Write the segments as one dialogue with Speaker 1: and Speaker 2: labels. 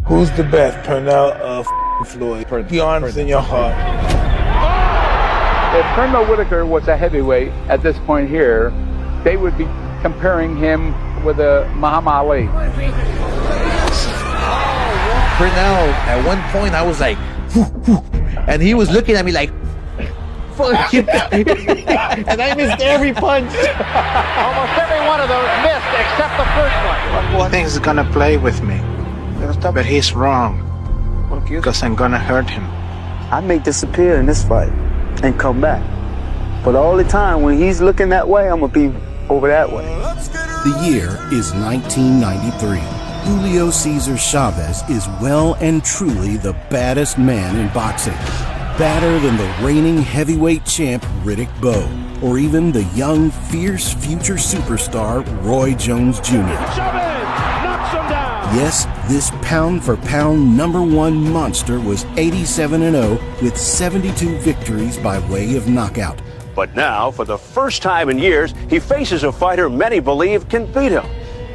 Speaker 1: Who's the best, Pernell or Floyd? Be honest in your heart.
Speaker 2: If Pernell Whitaker was a heavyweight at this point here, they would be comparing him with a Muhammad Ali.
Speaker 3: Pernell, at one point I was like, and he was looking at me like, fuck you. And I missed every punch.
Speaker 2: Almost every one of those missed except the first one.
Speaker 4: I think he's gonna play with me, but he's wrong, because I'm gonna hurt him.
Speaker 5: I may disappear in this fight and come back, but all the time when he's looking that way, I'm gonna be over that way.
Speaker 6: The year is 1993. Julio Cesar Chavez is well and truly the baddest man in boxing. Badder than the reigning heavyweight champ Riddick Bowe, or even the young, fierce future superstar Roy Jones Jr.
Speaker 7: Chavez knocks him down.
Speaker 6: Yes, this pound-for-pound #1 monster was 87-0 with 72 victories by way of knockout.
Speaker 8: But now, for the first time in years, he faces a fighter many believe can beat him.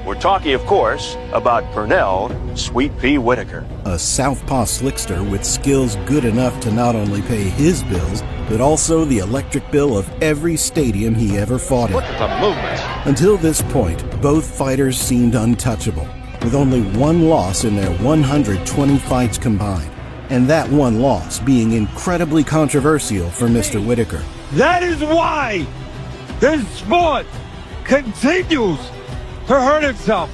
Speaker 8: We're talking, of course, about Pernell Sweet Pea Whitaker.
Speaker 6: A southpaw slickster with skills good enough to not only pay his bills, but also the electric bill of every stadium he ever fought in.
Speaker 7: Look at the movement.
Speaker 6: Until this point, both fighters seemed untouchable, with only one loss in their 120 fights combined, and that one loss being incredibly controversial for Mr. Whitaker.
Speaker 7: That is why this sport continues to hurt itself.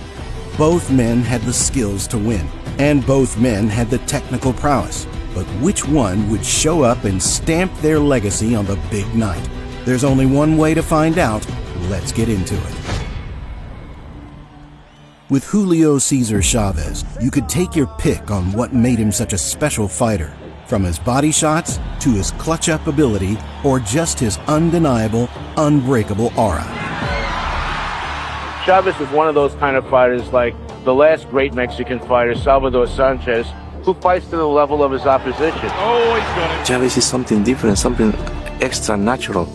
Speaker 6: Both men had the skills to win, and both men had the technical prowess. But which one would show up and stamp their legacy on the big night? There's only one way to find out. Let's get into it. With Julio Cesar Chavez, you could take your pick on what made him such a special fighter, from his body shots to his clutch-up ability, or just his undeniable, unbreakable aura.
Speaker 9: Chavez was one of those kind of fighters like the last great Mexican fighter, Salvador Sanchez, who fights to the level of his opposition.
Speaker 7: Always gonna.
Speaker 10: Chavez is something different, something extra natural.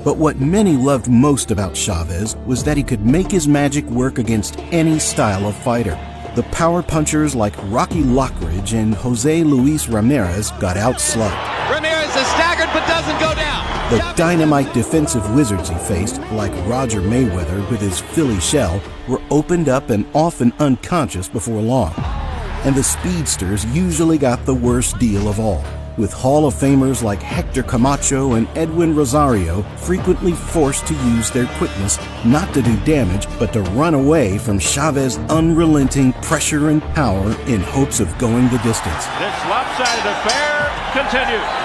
Speaker 6: But what many loved most about Chavez was that he could make his magic work against any style of fighter. The power punchers like Rocky Lockridge and Jose Luis Ramirez got outslugged.
Speaker 7: Ramirez is staggered but doesn't go down.
Speaker 6: The dynamite defensive wizards he faced, like Roger Mayweather with his Philly shell, were opened up and often unconscious before long. And the speedsters usually got the worst deal of all, with Hall of Famers like Hector Camacho and Edwin Rosario frequently forced to use their quickness not to do damage, but to run away from Chavez's unrelenting pressure and power in hopes of going the distance.
Speaker 7: This lopsided affair continues.